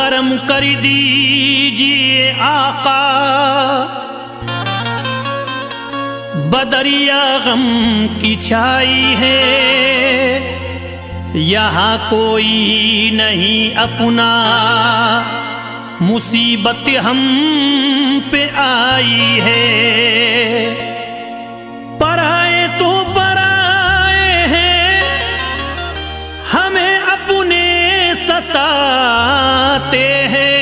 करम कर दीजिए आका, बदरिया गम की छाई है, यहाँ कोई नहीं अपना, मुसीबत हम पे आई है। पराए तो पराए हैं, हमें अपने सताते हैं,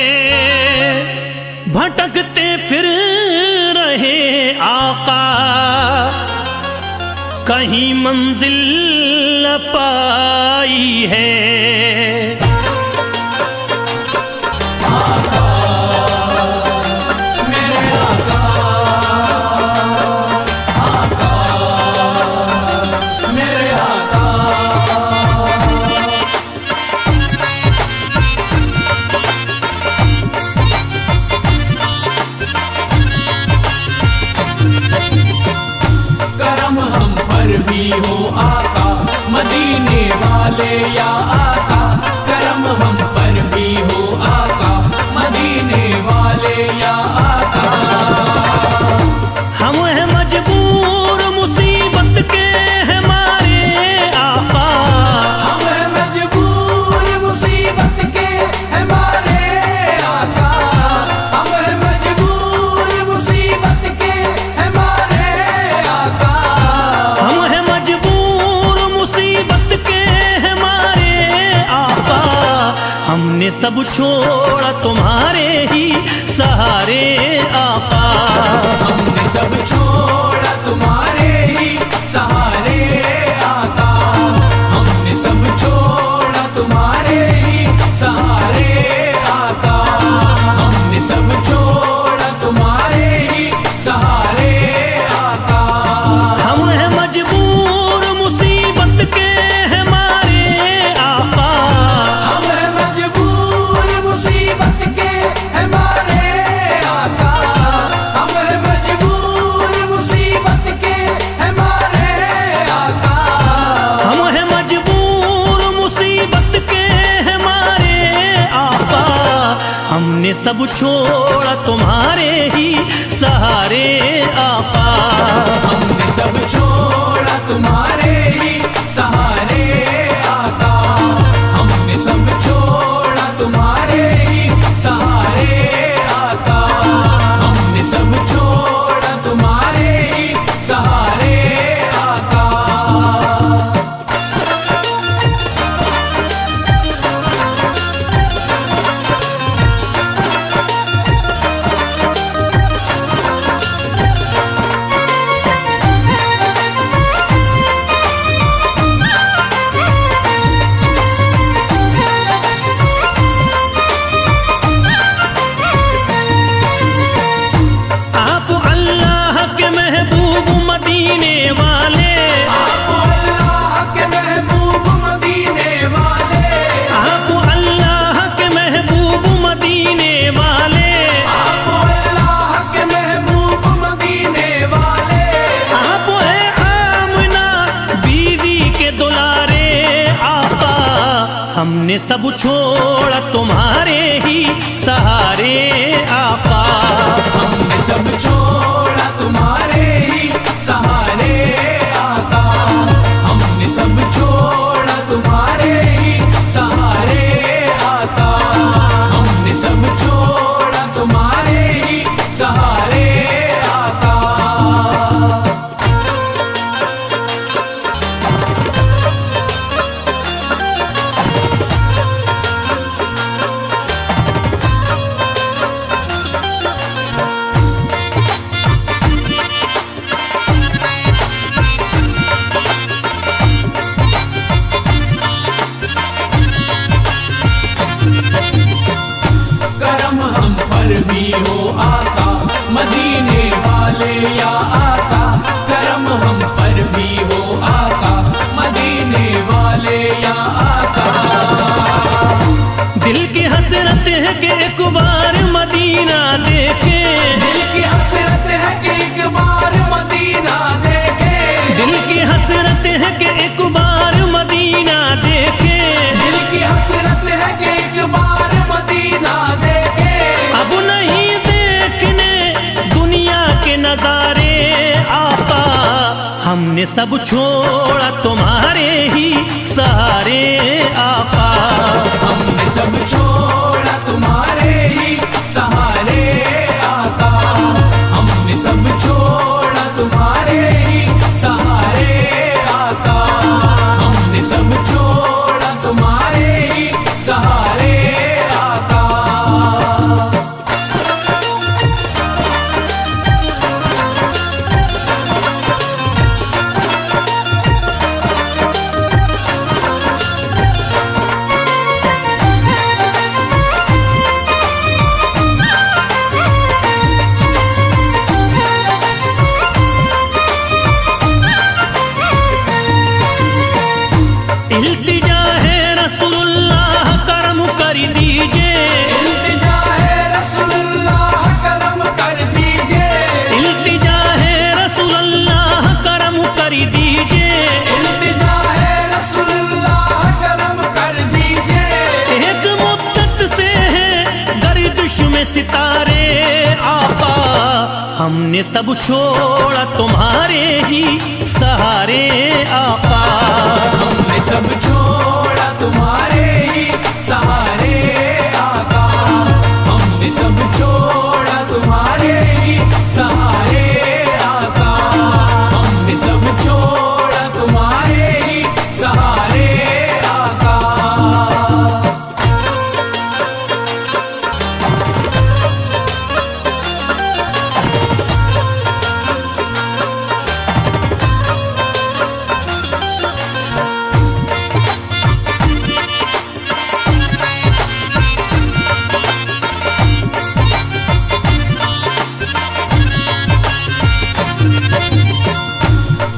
भटकते फिर रहे आका, कहीं मंजिल न पाई है। भी हो आका मदीने वाले या आका, करम हम पर भी हो आका मदीने वाले या आका। हम हैं मजबूर मुसीबत के हमारे आका, हम हैं मजबूर मुसीबत के हमारे आका, हम हैं मजबूर मुसीबत के हमारे आका। हम हैं मजबूर मुसीबत के हमारे आका, हमने सब छोड़ा तुम्हारे ही सहारे आका, हमने सब छोड़ा तुम्हारे ही सहारे आका, हमने सब छोड़ा तुम्हारे ही सहारे आका, हमने सब छोड़ा तुम्हारे ही सहारे आका। हम हैं मजबूर मुसीबत के हमारे आका, हम हैं मजबूर मुसीबत के हमारे आका, हम हैं मजबूर मुसीबत के हमारे आका। हम हैं मजबूर मुसीबत के हमारे आका, हमने सब छोड़ा तुम्हारे ही सहारे आका, हमने सब छोड़ा तुम्हारे ही सहारे आका, हमने सब छोड़ा तुम्हारे ही सहारे आका, हमने सब छोड़ा तुम्हारे ही सहारे आका। आप अल्लाह के महबूब मदीने वाले, आप अल्लाह के महबूब मदीने वाले, आप अल्लाह के महबूब मदीने वाले, आप अल्लाह के महबूब मदीने वाले। आप है आमना बीवी के दुलारे आका, हमने सब छोड़ा तुम्हारे ही सहारे आका, हमने सब छोड़ा तुम्हारे ही सहारे आका, हमने सब छोड़ा तुम्हारे ही सहारे आका, हमने सब छोड़ा तुम्हारे ही सहारे आका। करम हम पर भी हो आका मदीने वाले या आका, करम हम पर भी हो आका मदीने वाले या आका। दिल की हसरत है कि एक बार मदीना देखे, दिल की हसरत है कि एक बार मदीना देखे, दिल की हसरत है कि एक बार मदीना देखे, दिल की हसरत है कि एक बार मदीना सब छोड़ा तुम्हारे ही सहारे आका। हमने सब छोड़ा तुम्हारे ही सहारे आका। हमने सब छोड़ा तुम्हारे ही सहारे आका। हमने सब छोड़ा तुम्हारे ही सहारे आका। इल्तिजा है रसूलुल्लाह करम कर दीजिए। इल्तिजा है रसूलुल्लाह करम कर दीजिए। इल्तिजा है रसूलुल्लाह करम कर दीजिए। इल्तिजा है रसूलुल्लाह करम कर दीजिए। एक मुद्दत से है गर्दिश में सितारे आका। हमने सब छोड़ा तुम्हारे ही सहारे आका। हमने सब छोड़ा तुम्हारे ही सहारे आका। हमने सब छोड़ा तुम्हारे ही सहारे आका। हमने सब छोड़ा तुम्हारे ही सहारे आका।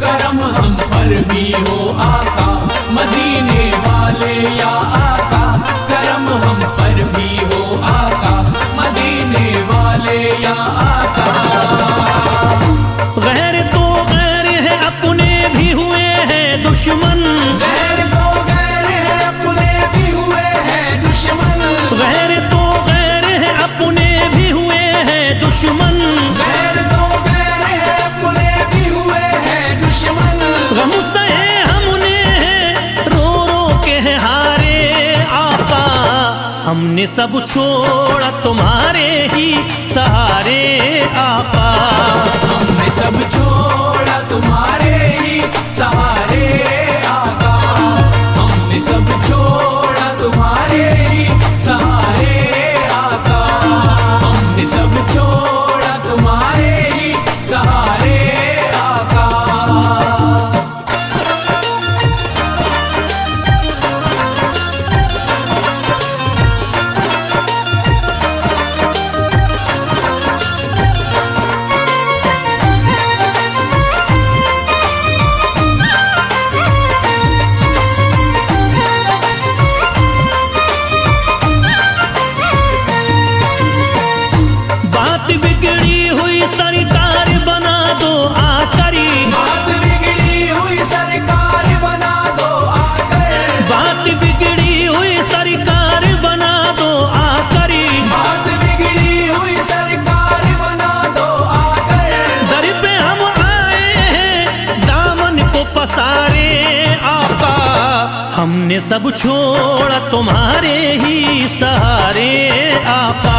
करम हम पर भी हो आका मदीने वाले या आका। करम हम पर भी हो आका मदीने वाले या आका। गैर तो गैर है अपने भी हुए हैं दुश्मन। गैर तो गैर है अपने भी हुए हैं दुश्मन। गैर तो गैर है अपने भी हुए हैं दुश्मन। गैर तो गैर है अपने भी हुए हैं दुश्मन। गम सहे हमने रो रो के हारे आका। हमने सब छोड़ा तुम्हारे ही सहारे आका। हमने सब छोड़ा तुम्हारे ही सहारे आका। हमने सब छोड़ा तुम्हारे ही सहारे आका। हमने सब छोड़ा तुम्हारे ही सहारे आका। बात बिगड़ी हुई सरकार बना दो आकरी। बात बिगड़ी हुई सरकार बना दो आकर। बात बिगड़ी हुई सरकार बना दो आकरी। बात बिगड़ी हुई सरकार बना दो आकर। दर पे हम आए हैं दामन को पसारे आका। हमने सब छोड़ा तुम्हारे ही सहारे आका।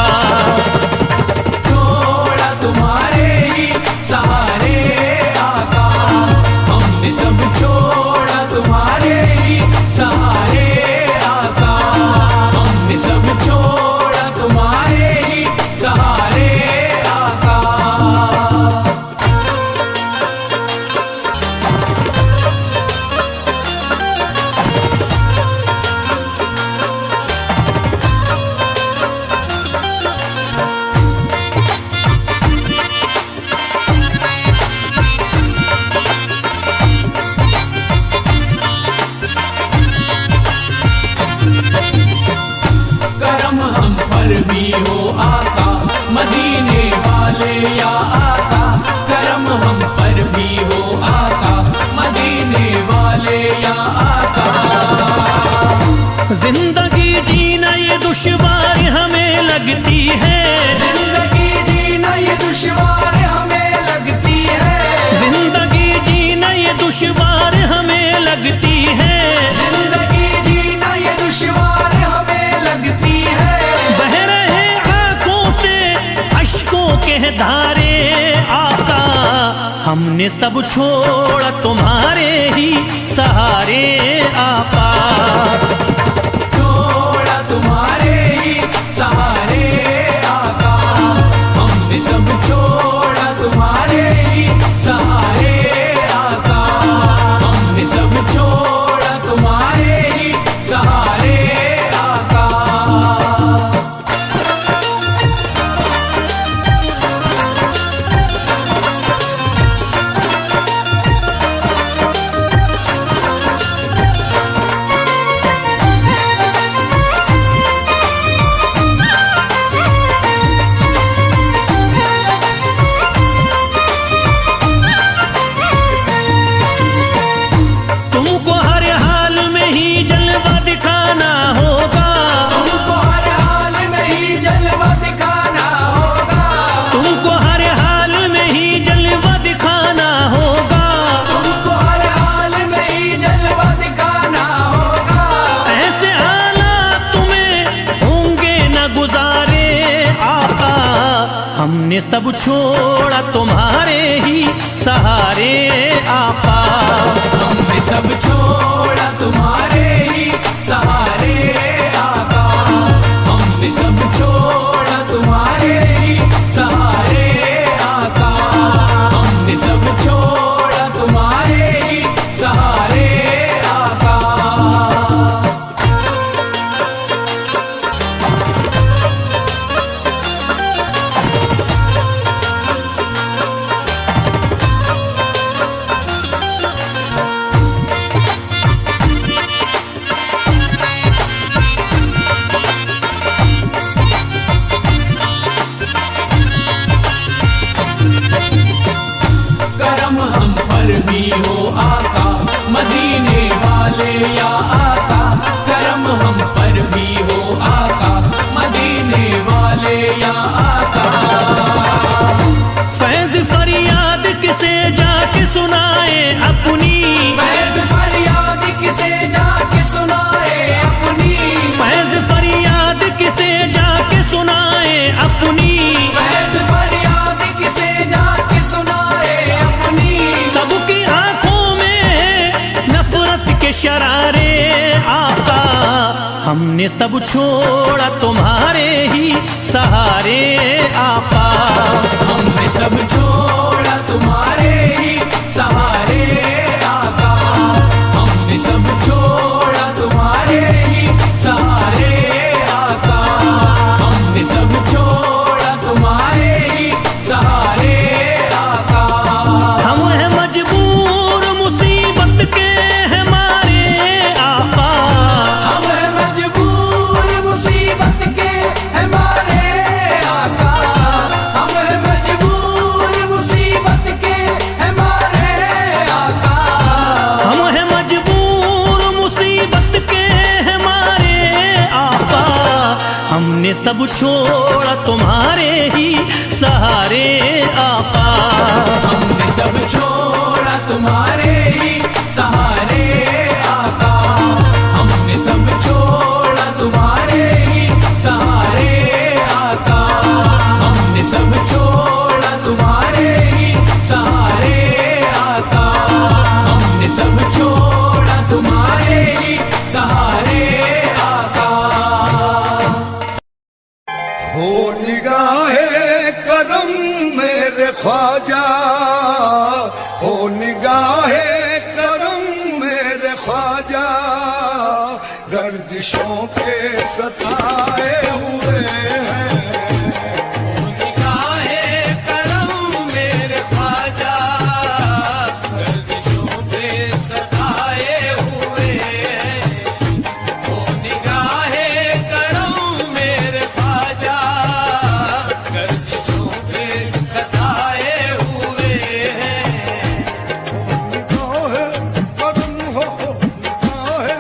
छोड़ा तुम्हारे ही सहारे आका। हमने सब छोड़ा तुम्हारे ही सहारे आका। हमने सब छोड़ा तुम्हारे ही सहारे आका। करम हम पर भी हो आका मदीने वाले या आका। करम हम पर भी हो आका मदीने वाले या आका। जिंदगी जीना ये दुश्वार हमें लगती है। जिंदगी जीना ये दुश्वार हमें लगती है। जिंदगी जीना ये दुश्वार हमें लगती है, जिंदगी जीना ये दुश्वार हमें लगती है। बह रहे आंखों से अश्कों के धारे आका, हमने सब छोड़ा तुम्हारे ही सहारे आका। छोड़ा तुम्हारे ही सहारे आका, हमने सब छोड़ा तुम्हारे ही सहारे आका, हमने सब छोड़ा तुम्हारे ही सहारे आका। तुमको हर हाल में ही जलवा दिखाना होगा, तुमको हर हाल में ही जलवा दिखाना होगा, तुमको हर हाल में ही जलवा दिखाना होगा। तुमको हर हाल में ही जलवा दिखाना होगा। ऐसे हालात तुम्हें होंगे न गुजारे आका, हमने सब छोड़ा तुम्हारे ही सहारे आका। हमने सब छोड़ा तुम्हारे ही सहारे आका, हमने सब छोड़ा तुम्हारे ही सहारे आका, हमने सब छोड़ा तुम्हारे ही सहारे आका। करम हम पर भी हो आका, मदीने वाले या आका। करम हम पर भी हो आका, मदीने वाले या आका। फैज फरियाद किसे जाके सुनाए अपनी, फैज फरियाद किसे जाके सुनाए अपनी, फैज फरियाद किसे जाके सुनाए अपनी। फैज फरियाद किसे जाके सुनाए अपनी। सबकी आंखों में नफरत के शरारे आका, हमने सब छोड़ा तुम्हारे ही सहारे आका। हमने सब छोड़ा तुम्हारे ही सहारे आका, हमने सब छोड़ा तुम्हारे ही सहारे आका, हमने सब छोड़ा तुम्हारे ही सहारे आका। हम हैं मजबूर मुसीबत के हैं मारे आका, हम हैं मजबूर मुसीबत के हमारे आका, हम हैं मजबूर मुसीबत के हमारे आका। हम हैं मजबूर मुसीबत के हैं मारे आका। हमने सब छोड़ा तुम्हारे ही सहारे आका। हमने सब छोड़ा तुम्हारे ही सहारे आका, हमने सब छोड़ा तुम्हारे ही सहारे आका, हमने सब छोड़ा तुम्हारे ही सहारे आका, हमने सब छोड़ा तुम्हारे ही सहारे आका। हो निगाहे करम मेरे ख्वाजा, हो निगाहे करम मेरे ख्वाजा, गर्दिशों के सताए हुए हैं। निगाहे करम मेरे ख्वाजा, गर्दिशों पे सताए हुए हैं। ओ निगाहे करम मेरे ख्वाजा, गर्दिशों पे सताए हुए हैं। निगाहे करम हो, निगाहे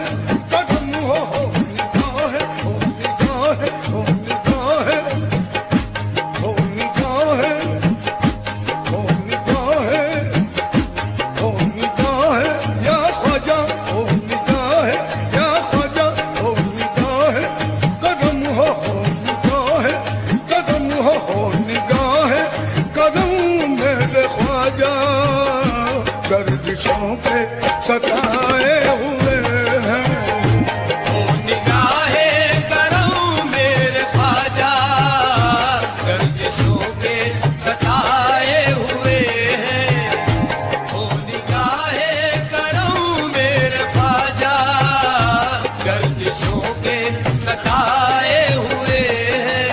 करम हो, निगाहे के सताए हुए हैं। ओ निगाहे करम मेरे ख्वाजा गर्दिशों के सताए हुए हैं। ओ निगाहे करम मेरे ख्वाजा गर्दिशों के सताए हुए हैं।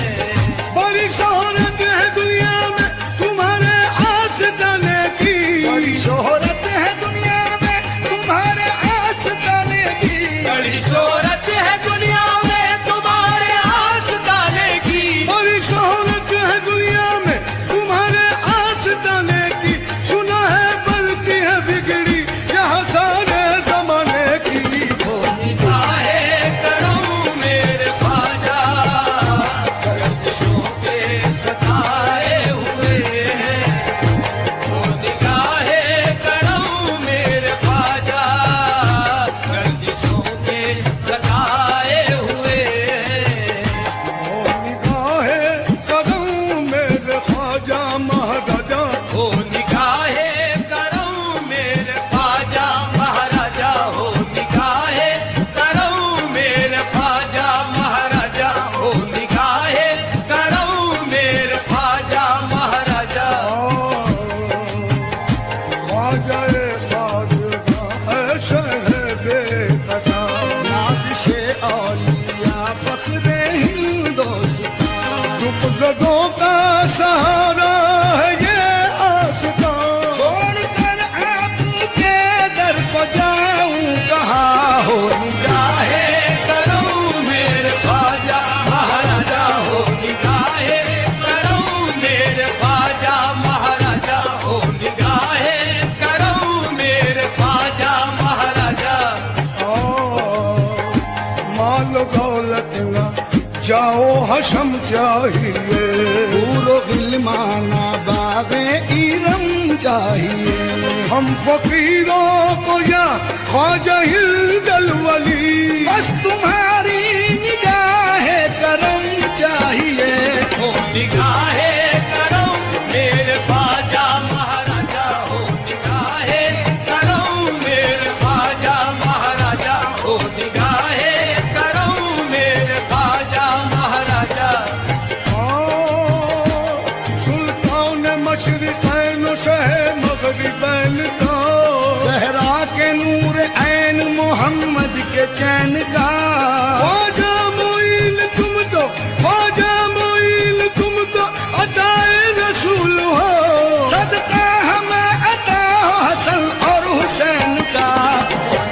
बड़ी शोहरत है दुनिया में तुम्हारे आस्ताने की, बड़ी शोहरत है दुनिया में तुम्हारे आस्ताने की, बड़ी शोहरत है दुनिया में तुम्हारे आस्ताने की, बड़ी शोहरत है दुनिया में तुम्हारे आस्ताने की। सुना है बनती है बिगड़ी यहाँ सारे जमाने की। निगाहे करम मेरे ख्वाजा गर्दिशों के सताए हुए हैं। ओ निगाहे करम मेरे ख्वाजा गर्दिशों के सताए हुए हैं। निगाहे कदम मेरे ख्वाजा महाराजा, ओ निगाहे करम मेरे ख्वाजा महाराजा, हो निगाहे करम मेरे ख्वाजा महाराजा, हो निगाहे करम मेरे ख्वाजा महाराजा। ख्वाजा बेकसा नाज़िशे औलिया फख्रे हिंदुस्तान, दुखज़दों का सहारा है ये आस्तान। छोड़कर आपके दर को जाऊं कहाँ, हो निगाहे करम मेरे ख्वाजा महाराजा, हो निगाहे करम मेरे ख्वाजा महाराजा, हो निगाहे करम मेरे ख्वाजा महाराजा। माल दौलत न जाओ हशम चाहिए, पूरो गिलमाना बागे इरम चाहिए। हम फकीरों को या ख्वाजा हिंदल वली, बस तुम्हारी निगाहे करम चाहिए। हो निगाहे करम मेरे ख्वाजा महाराजा, हो निगाहे करम मेरे ख्वाजा महाराजा, हो निगाहे करम मेरे ख्वाजा महाराजा। सुल्तान मशरिकैन शह मगरिबैन का, सहरा के नूर ऐन मोहम्मद के चैन का। ख्वाजा मोइन तुम तो, ख्वाजा मोइन तुम तो अताए रसूल हो, सदका हमें अता हो हसन और हुसैन का।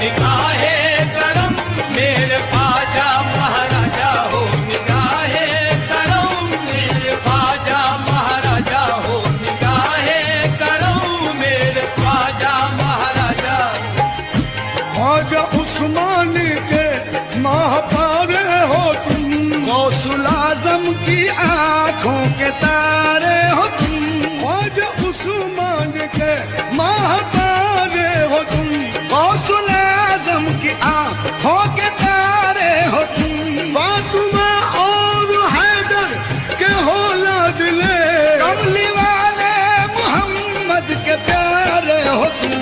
निगाहे करम मेरे ख्वाजा महाराजा, हो निगाहे करम मेरे ख्वाजा महाराजा, हो निगाहे करम मेरे ख्वाजा महाराजा। ख्वाजा उस्मान के महापारे हो तुम, गौसुल आजम की आंखों के तारे हो तुम। ख्वाजा उस्मान के महापारे हो तुम, गौसुल आजम की आंखों के तारे हो तुम। फातिमा और हैदर के हो लाडले, कमली वाले मोहम्मद के प्यारे हो तुम।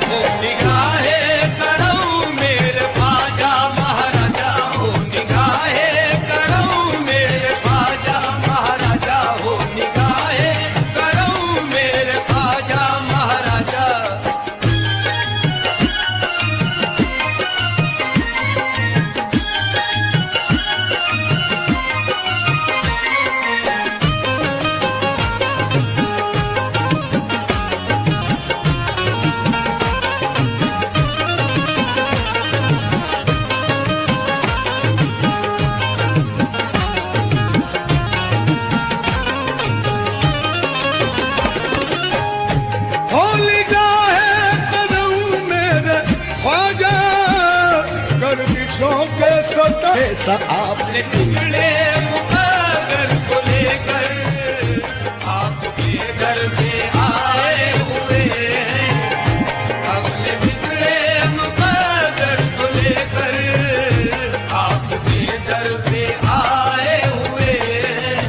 हो निगाहे करम मेरे ख्वाजा महाराजा, हो निगाहे करम मेरे ख्वाजा महाराजा, हो निगाहे करम मेरे ख्वाजा महाराजा। होली गाहे कदम मेरे ख्वाजा गर्दिशों के सताए अपने टुकड़े मुकद्दर को लेकर आपके घर में आए हुए हैं। अपने बिगड़े मुकद्दर को लेकर आपके दर पे आए हुए हैं।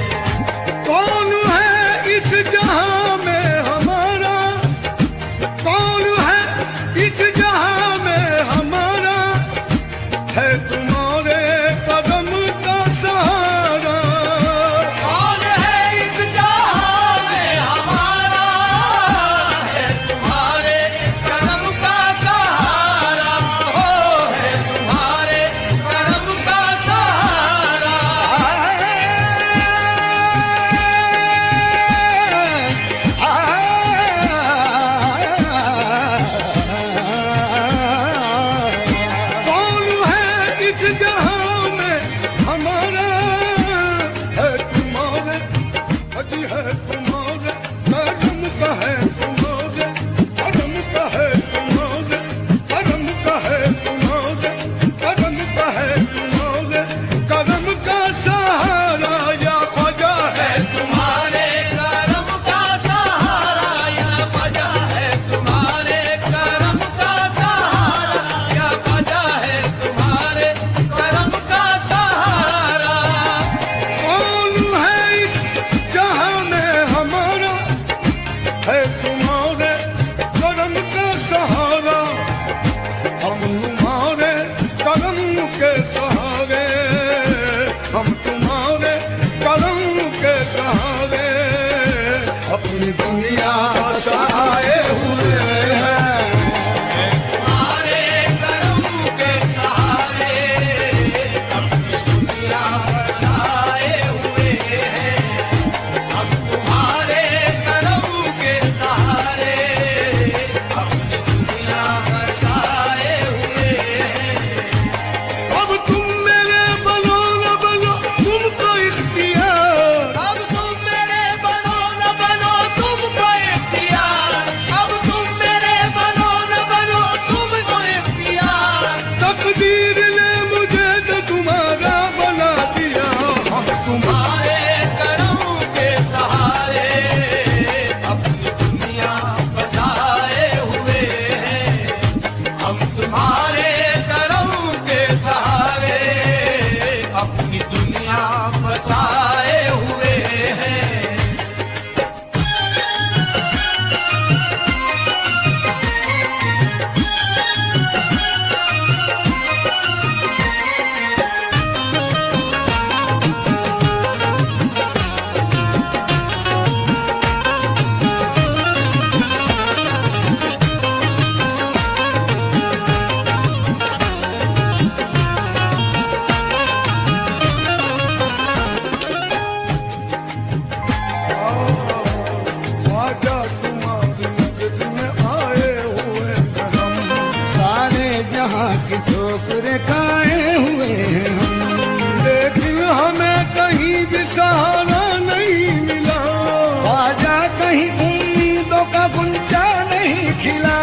कौन है इस जहां में हमारा, कौन है इस जहां अपनी दुनिया बसाए हुए हैं। तुम्हारे करम के सहारे अपनी दुनिया बसाए हुए हैं। हम तुम्हारे करम के सहारे अपनी दुनिया बसाए हुए हैं। अब तुम मेरे बनो न बनो तुमको इख्तियार, अब तुम मेरे बनो न बनो तुमको इख्तियार, अब तुम मेरे बनो न बनो तुमको इख्तियार। तकदीर ने मुझे तो तुम्हारा बना दिया। हम तुम्हारे करम के सहारे अपनी दुनिया बसाए हुए हैं। हम तुम्हारे करम के सहारे अपनी दुनिया बसाए हुए हैं। ख्वाजा तुम्हारी नजर में आए हुए हैं हम, सारे जहां की ठोकरें खाए हुए हैं हम, लेकिन हमें कहीं भी सहारा नहीं मिला। ख्वाजा कहीं उम्मीदों का गुंजा नहीं खिला।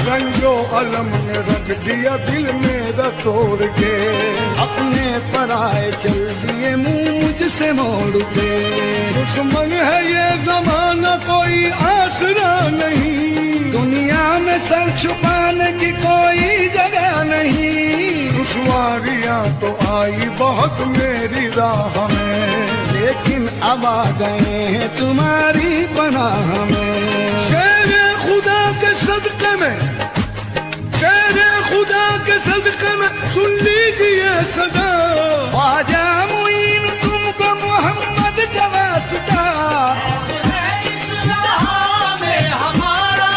रंजो अलम ने रख दिया दिल मेरा तोड़ के, अपने पराए चल दिए मुंह मुझसे मोड़ के। दुश्मन है ये जमाना कोई आसरा नहीं, दुनिया में सर छुपाने की कोई जगह नहीं। दुश्वारियां तो आई बहुत मेरी राह में, लेकिन अब आ गए हैं तुम्हारी पनाह में। शेरे खुदा के सदके में, शेरे खुदा के सदके में सुन लीजिए सदा। ख्वाजा मुईन तुमको मोहम्मद का वास्ता, इस जहां में हमारा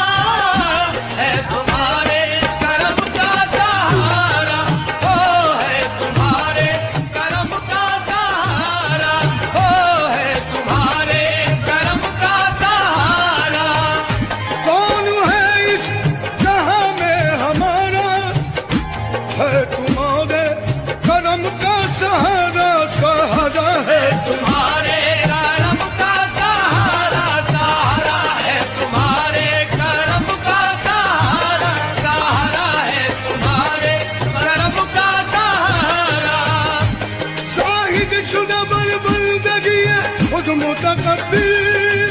है तुम्हारे करम का सहारा। ओ है तुम्हारे करम का सहारा, ओ है तुम्हारे करम का सहारा। कौन है इस जहां में हमारा, है तुम्हारे करम का सहारा। सहारा है तुम्हारे करम का सहारा, सहारा है तुम्हारे करम का सहारा, सहारा है तुम्हारे करम का सहारा। शाहिद शुदा बरबंदगी खुद मुतकब्बिर,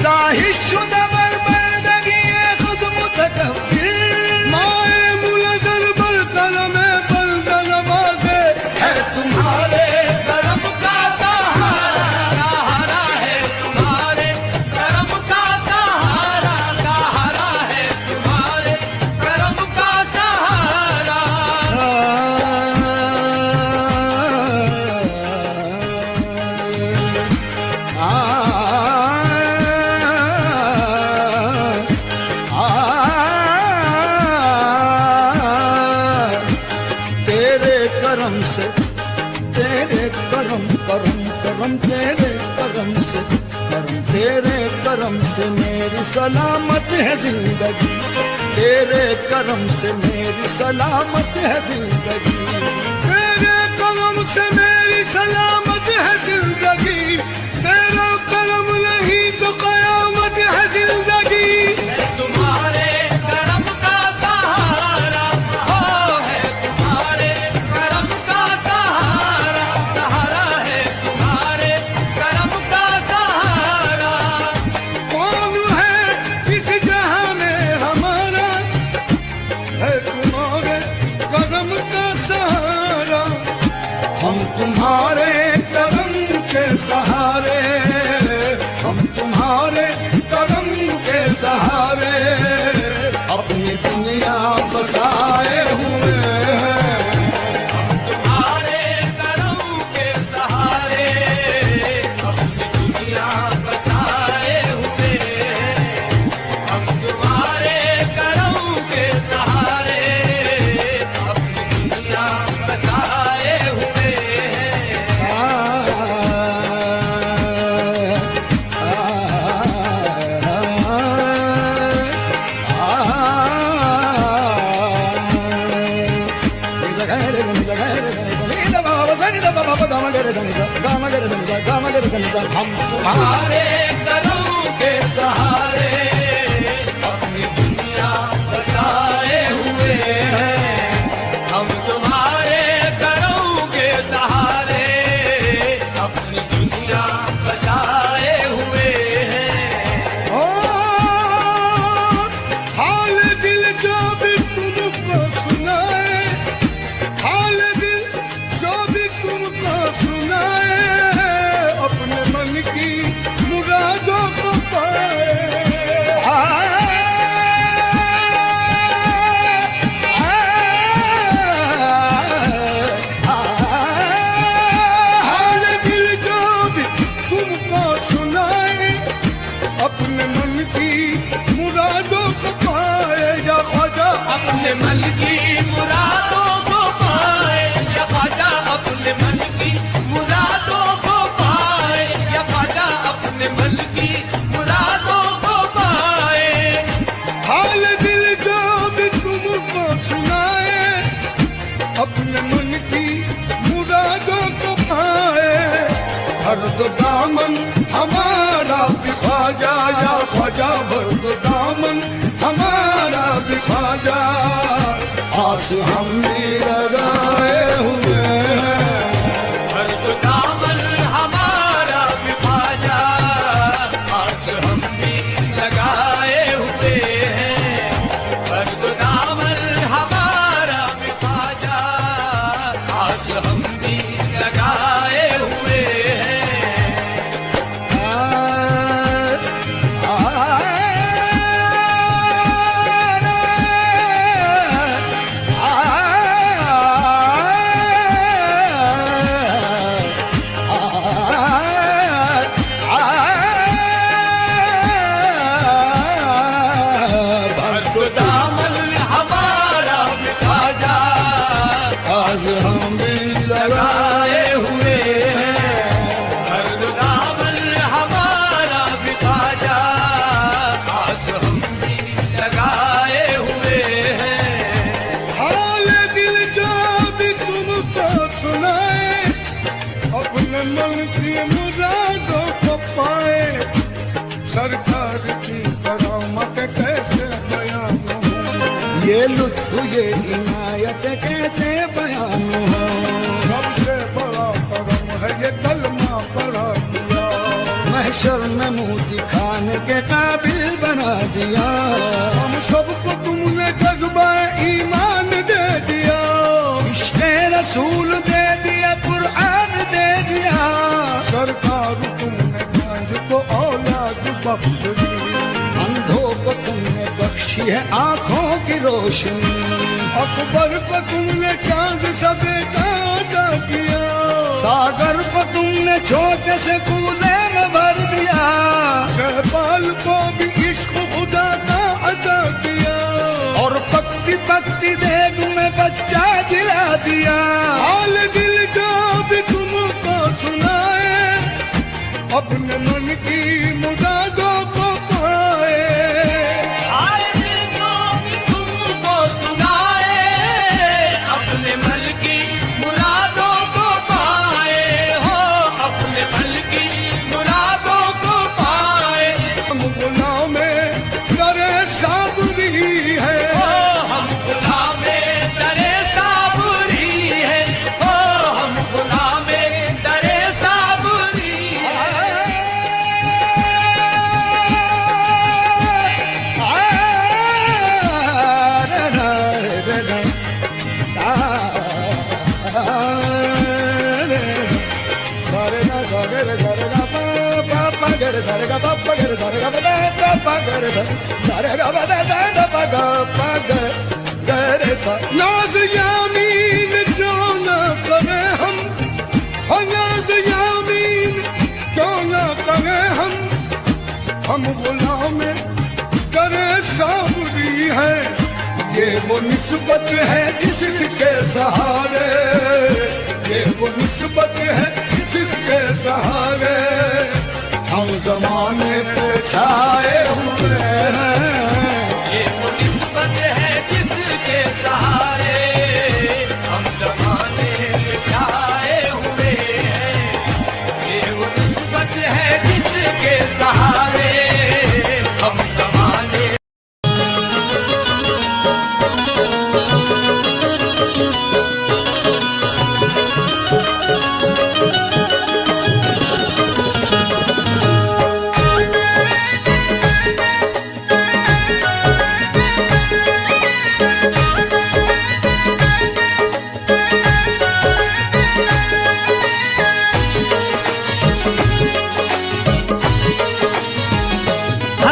शाहिद शुदा बरबंदगी खुद मुतकब्बिर। माए मुलजर बरकलम बंदर नवाज़े है तुम्हारे करम का सहारा, सहारा है तुम्हारे करम का सहारा, सहारा है तुम्हारे करम का सहारा। तेरे करम से, तेरे करम करम करम तेरे करम से, करम तेरे करम से मेरी सलामत है जिंदगी, तेरे करम से मेरी सलामत है जिंदगी, तेरे करम से मेरी सलामत है जिंदगी, तेरा करम नहीं तो कयामत है जिंदगी। तुम्हारे करम का सहारा, ओ है तुम्हारे करम का सहारा, सहारा है तुम्हारे करम का सहारा। कौन है इस जहां में हमारा, है तुम्हारे करम का सहारा। हम तुम्हारे करम के सहारे, हम तुम्हारे करम के सहारे अपनी दुनिया बसाए हुए हैं। तुम्हारे करम के सहारे अपनी दुनिया बसाए हुए हैं। गरे धनी सा गा मा गरे धनी सा गा मा गरे धनी सा हम तुम्हारे कदम के सहारे अपनी दुनिया बसाए हुए हैं। हम तुम्हारे कदम के सहारे अपनी दुनिया बसाए हुए हैं। ओ हाल दिल जो भी तुमको सुनाए, हाल दिल जो भी तुमको सुनाए, अपने मन की मुरादों को पाए। हाल दिल जो भी तुमको सुनाए, अपने मन की मुरादों को पाए। या ख्वाजा अपने मन की मुरादों को पाए, या ख्वाजा अपने मन की मुरादों को पाए, या ख्वाजा अपने मन की मुरादों को पाए। हाल दिल जो भी तुमको सुनाए, अपने मन की मुरादों को पाए। हर दो दामन हमारा भी ख्वाजा, या ख्वाजा भर दो दामन हमारा भी ख्वाजा। आस हम भी लगाए हुए हैं, हर तो दामन हमारा भी ख्वाजा, आस हम भी लगाए हुए हैं। हर तो दामन हमारा भी ख्वाजा, आस हम भी लगाए हुए हैं। हर तो दामन हमारा भी ख्वाजा, आज हम भी लगाए हुए हैं। हर तो दामन हमारा भी ख्वाजा, आस हम भी लगाए हुए हैं। हाल दिल जो भी तुमको सुनाए, अपने मन की मुरादों को पाए। सरकार की करामत कैसे बयान हो, ये लुत्फ ये इनायत कैसे बयान हो। सबसे बड़ा करम है ये कलमा पढ़ा दिया, महशर में मुंह दिखाने के काबिल बना दिया। हम सबको तुमने जज्बा ईमान दे दिया, इश्क़े रसूल दे दिया, कुरान दे दिया। सरकार तुमने गांज को औलाद बख्श दी, अंधों को तुमने बख्शी है आंखों की रोशनी। अकबर को तुमने चांद सा बेटा अदा किया, सागर को तुमने छोटे से कूदे में भर दिया। शहपाल को भी इश्क खुदा का अदा किया, और पकती पकती देग में बच्चा जिला दिया। हाल दिल जो भी तुमको सुनाए, अपने मन की मुरादों को पाए। हाल दिल जो भी तुमको सुनाए, अपने मन की मुरादों को पाए। हो अपने मन की मुरादों को पाए। हम गुलाम करे साबरी है, हो हम गुलामे दरे साबरी है। हो हम गुलामे दरे साबरी है। नाज यामीन जो न करे हम, नाज यामीन जो न करे हम गुलाम करे साबरी है। ये वो निस्बत है जिसके सहारे, ये वो निस्बत है जिसके सहारे हम जमाने पे छाए हुए हैं। ये वो निस्बत है जिसके सहारे हम जमाने पे छाए हुए हैं।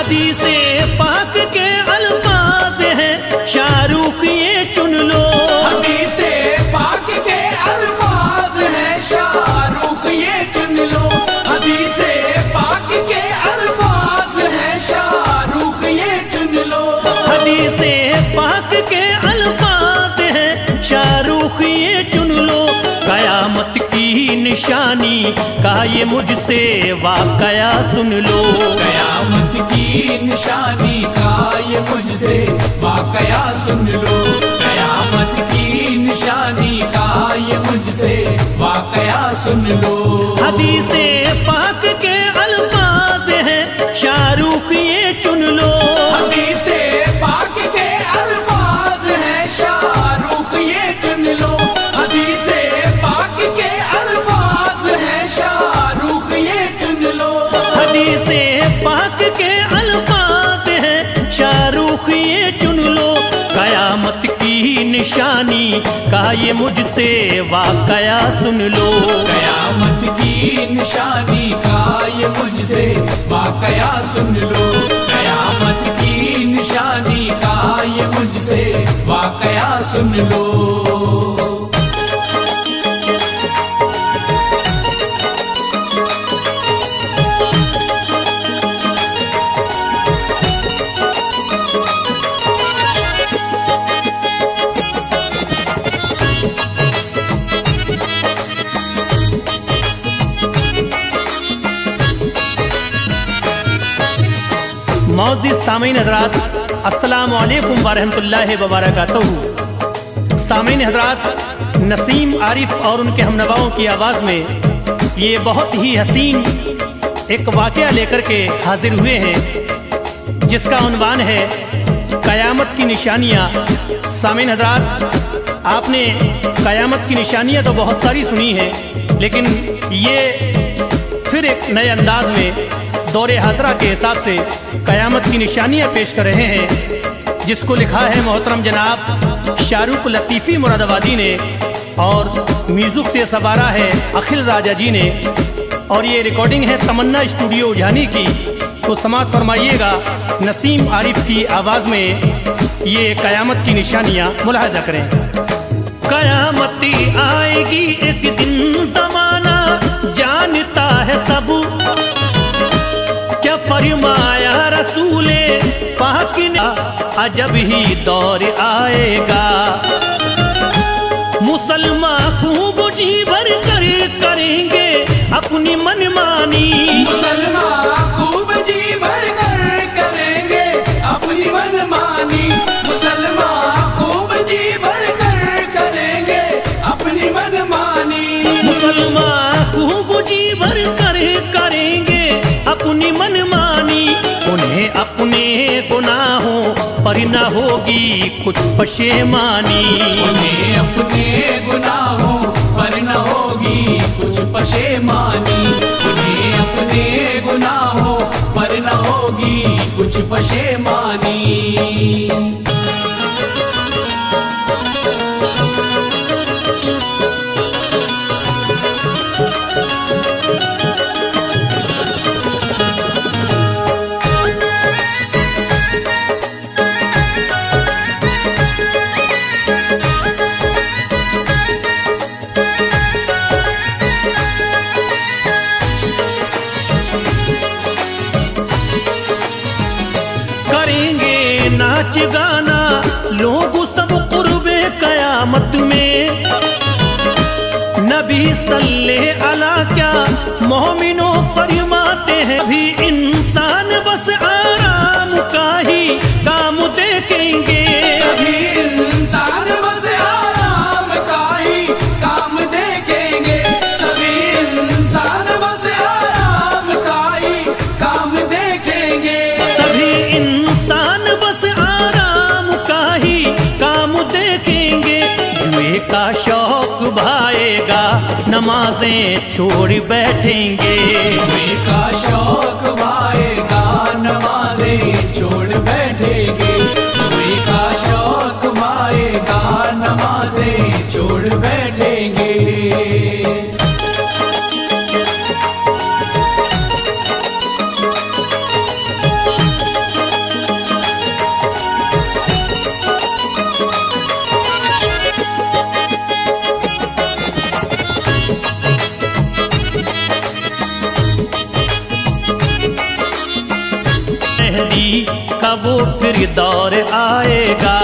हदीसे पाक के अल्फाज हैं शाहरुख ये चुन लो। हदीसे पाक के अल्फाज हैं शाहरुख ये चुन लो। हदीसे पाक के अल्फाज हैं शाहरुख ये चुन लो। हदीसे पाक के अल्फाज हैं शाहरुख ये चुन लो। कयामत की निशानी का ये मुझसे वाकया सुन लो। कयामत की निशानी का ये मुझसे वाकया सुन लो। कयामत की निशानी का ये मुझसे वाकया सुन लो। हदीसे पाक के अल्फाज हैं शाहरुख ये चुन लो। हदीसे पाक के अल्फाज हैं शाहरुख ये चुन लो। हदीसे पाक के अल्फाज हैं शाहरुख ये चुन लो। हदीसे पाक के अल्फाज हैं शाहरुख ये चुन लो। कयामत की निशानी का ये मुझसे वाकया सुन लो। कयामत की निशानी का ये मुझसे वाकया सुन लो। कयामत की निशानी का ये मुझसे वाकया सुन लो। मौजूद सामीन हजरात, अस्सलामु अलैकुम वरहमतुल्लाहि वबरकातुहू। सामीन हजरात, नसीम आरिफ और उनके हमनवाओं की आवाज़ में ये बहुत ही हसीन एक वाक़या लेकर के हाजिर हुए हैं जिसका उन्वान है क़यामत की निशानियाँ। सामीन हजरात, आपने क़यामत की निशानियाँ तो बहुत सारी सुनी हैं, लेकिन ये फिर एक नए अंदाज में दौरे हाजरा के हिसाब से क़यामत की निशानियाँ पेश कर रहे हैं, जिसको लिखा है मोहतरम जनाब शाहरुख लतीफ़ी मुरादाबादी ने और म्यूज़िक से सवारा है अखिल राजा जी ने, और ये रिकॉर्डिंग है तमन्ना स्टूडियो उजानी की। तो समाअत फरमाइएगा नसीम आरिफ की आवाज़ में ये क़यामत की निशानियाँ मुलाहजा करें। क़यामत आएगी एक दिन ज़माना जानता है सब, क्या फरमाया रसूले पाक ने अजब ही दौर आएगा। मुसलमान खूब जी भर कर करेंगे अपनी मनमानी। मुसलमान खूब जी भर कर करेंगे अपनी मनमानी। मुसलमान खूब जी भर कर करेंगे अपनी मनमानी। मुसलमान खूब जी भर कर करेंगे अपनी मनमानी। उन्हें अपने गुनाहों पर न होगी कुछ पशेमानी। उन्हें अपने गुनाहों पर न होगी कुछ पशेमानी। उन्हें अपने गुनाहों पर न होगी कुछ पशेमानी। नाच गाना लोग सब कुर्बे क़यामत में। नबी सल्ले अला क्या मोमिनो फरमाते हैं, भी इंसान बस आराम का ही काम देखेंगे। सभी इंसान बस आराम का ही काम देखेंगे। सभी इंसान बस आराम का ही काम देखेंगे। सभी इंसान बस आराम का ही काम देखेंगे। जुए का शौक भाएगा नमाजें छोड़ बैठेंगे। जुए का शौक भाएगा नमाजें छोड़ बैठेंगे। जुए का शौक भाएगा नमाजें छोड़ बैठेंगे। वो फिर दौर आएगा।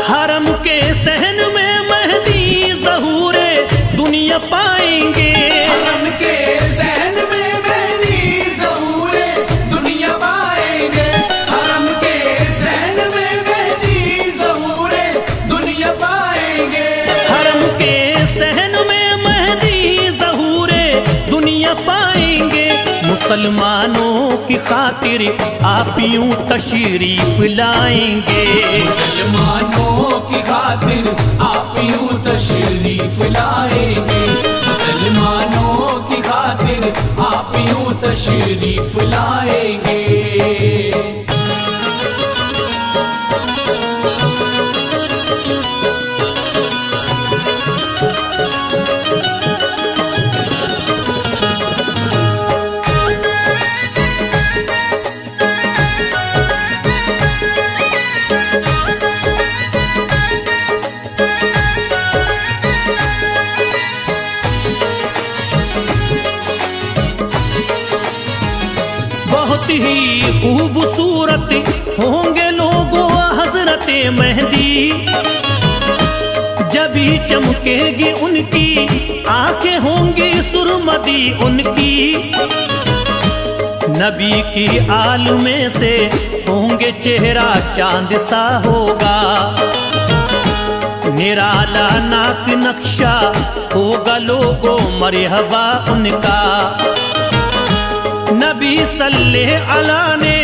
हरम के सहन में महदी ज़हूरे दुनिया पाएंगे। हरम के सहन में महदी ज़हूरे दुनिया पाएंगे। हरम के सहन में महदी ज़हूरे दुनिया पाएंगे। हरम के सहन में महदी ज़हूरे दुनिया पाएंगे। मुसलमानों की खातिर आप यूं तशरीफ लाएंगे। मुसलमानों की खातिर आप यूं तशरीफ लाएंगे। मुसलमानों की खातिर आप यूं तशरीफ लाएंगे। बहुत ही खूबसूरत होंगे लोगों हजरत मेहदी। जब ही चमकेगी उनकी आंखें होंगी सुरमदी उनकी। नबी की आल में से होंगे चेहरा चांद सा होगा। निराला नाक नक्शा होगा लोगों मरहबा उनका। नबी सल्ले अला ने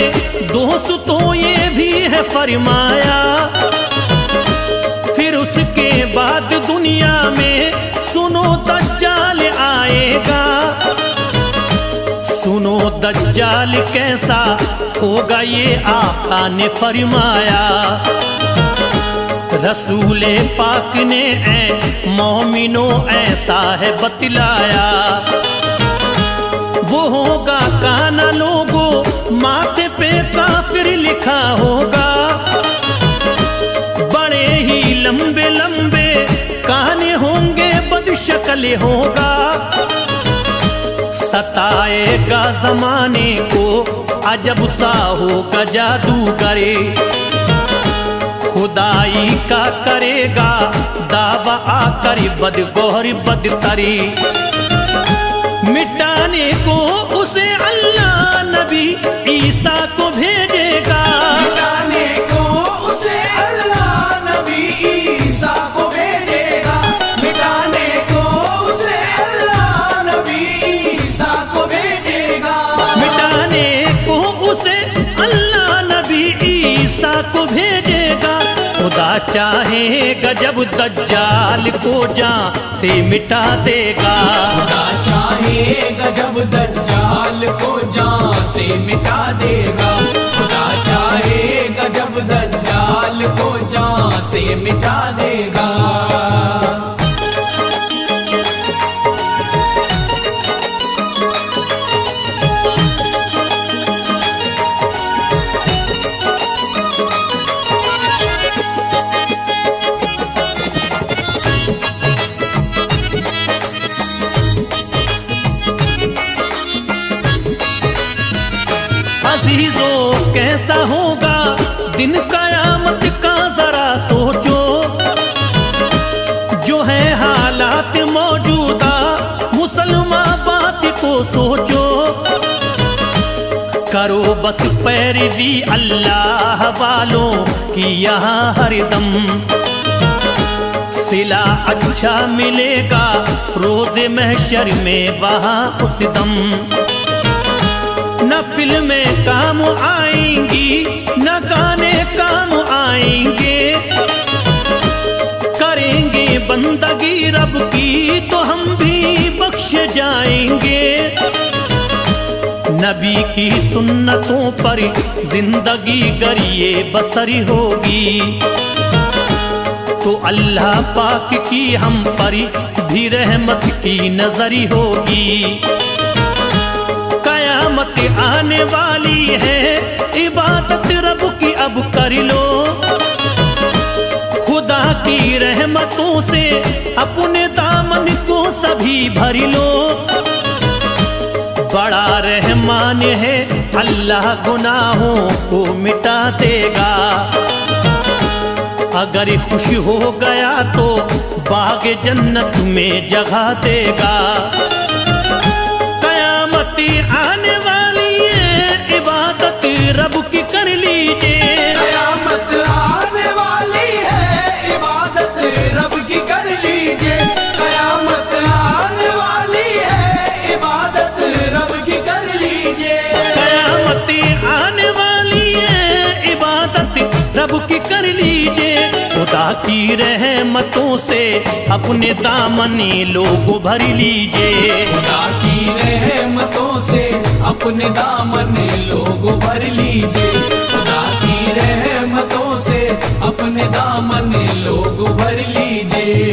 दोस्तों ये भी है फरमाया। फिर उसके बाद दुनिया में सुनो दज्जाल आएगा। सुनो दज्जाल कैसा होगा ये आका ने फरमाया। रसूले पाक ने मोमिनो ऐसा है बतलाया। वो होगा काना लोगों माथे पे काफिर लिखा होगा। बड़े ही लंबे लंबे काने होंगे बदशक्ल होगा। सताएगा जमाने को अजब सा होगा जादू करे। खुदाई का करेगा दावा आकर बदगोहर बदतरी। मिटाने को उसे अल्लाह नबी ईसा को भेजेगा। मिटाने को उसे अल्लाह नबी ईसा को भेजेगा। मिटाने को उसे अल्लाह नबी ईसा को भेजेगा। मिटाने को उसे अल्लाह नबी ईसा को भेजेगा। खुदा चाहेगा जब दज्जाल को जान से मिटा देगा। खुदा चाहेगा जब दज्जाल को जान से मिटा देगा। खुदा चाहेगा जब दज्जाल को जान से मिटा देगा। अजीजों कैसा होगा दिन कयामत का जरा सोचो। जो है हालात मौजूदा मुसलमान बात को सोचो। करो बस पैरवी अल्लाह वालों की यहाँ हरदम। सिला अच्छा मिलेगा रोज़ महशर में वहाँ उस दम। न फिल्में काम आएंगी न गाने काम आएंगे। करेंगे बंदगी रब की तो हम भी बख्श जाएंगे। नबी की सुन्नतों पर जिंदगी गरिए बसरी होगी। तो अल्लाह पाक की हम पर भी रहमत की नजरी होगी। कयामत आने वाली है इबादत रब की अब कर लो। खुदा की रहमतों से अपने दामन को सभी भर लो। बड़ा रहमान है, अल्लाह गुनाहों को मिटा देगा। अगर खुश हो गया तो बाग जन्नत में जगह देगा। कयामत आने वाली है, इबादत रब की कर लीजिए। कयामत आने वाली है, इबादत रब की कर लीजिए। कयामत आने वाली है, इबादत रब की कर लीजिए। कयामत आने वाली है, इबादत रब की कर लीजिए। खुदा की रहमतों से अपने दामने लोग भर लीजिए। खुदा की रहमतों से अपने दामन लोग भर लीजिए। खुदा की रहमतों से अपने दामन लोग भर लीजिए।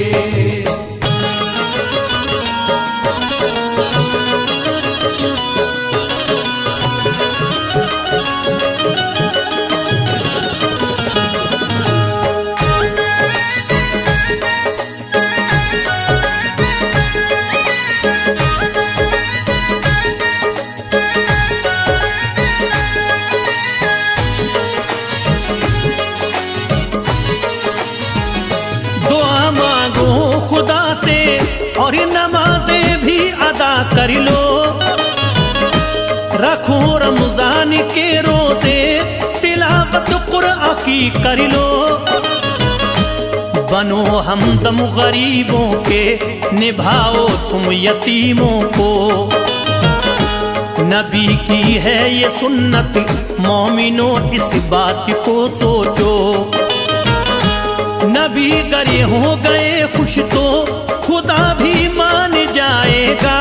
खुदा से और नमाजें भी अदा कर लो। रखो रमजान के रोजे, तिलावत कुरान की कर लो। बनो हमदम गरीबों के, निभाओ तुम यतीमों को। नबी की है ये सुन्नत, मोमिनो इस बात को सोचो। नबी करे हो गए खुश तो खुदा भी मान जाएगा।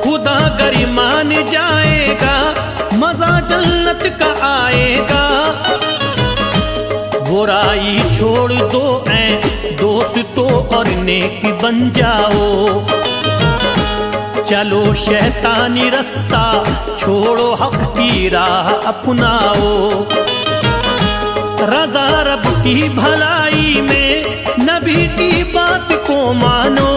खुदा करे मान जाएगा, मजा जन्नत का आएगा। बुराई छोड़ दो ऐ दोस्तों और नेक बन जाओ। चलो शैतानी रास्ता छोड़ो, हक की राह अपनाओ। रज़ा रब की भलाई में नबी की बात को मानो।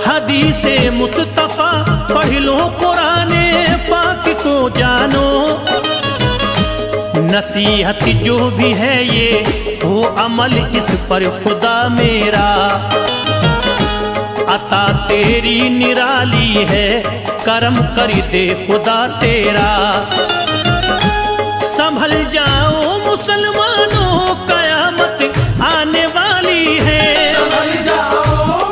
हदीसे मुस्तफा पढ़ लो, कुराने पाक को जानो। नसीहत जो भी है ये हो अमल, इस पर खुदा मेरा। अता तेरी निराली है, करम कर दे खुदा तेरा। संभल जाओ मुसलमानों, कयामत आने वाली है। संभल जाओ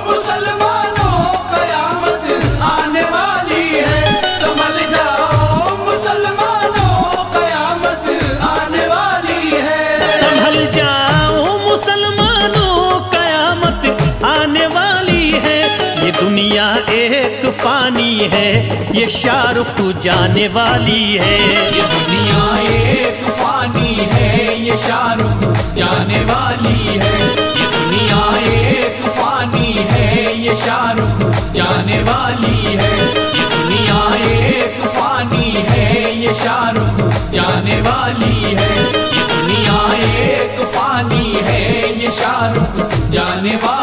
मुसलमानों, कयामत आने वाली है। संभल जाओ मुसलमानों, कयामत आने वाली है। संभल जाओ मुसलमानों, कयामत आने वाली है। ये दुनिया एक फानी है, ये शाहरुख जाने वाली है। ये दुनिया एक फानी है, ये शाहरुख जाने वाली है। ये दुनिया एक फानी है, ये शाहरुख जाने वाली है। ये दुनिया एक फानी है, ये शाहरुख जाने वाली है। ये दुनिया एक फानी है, ये शाहरुख जाने वाली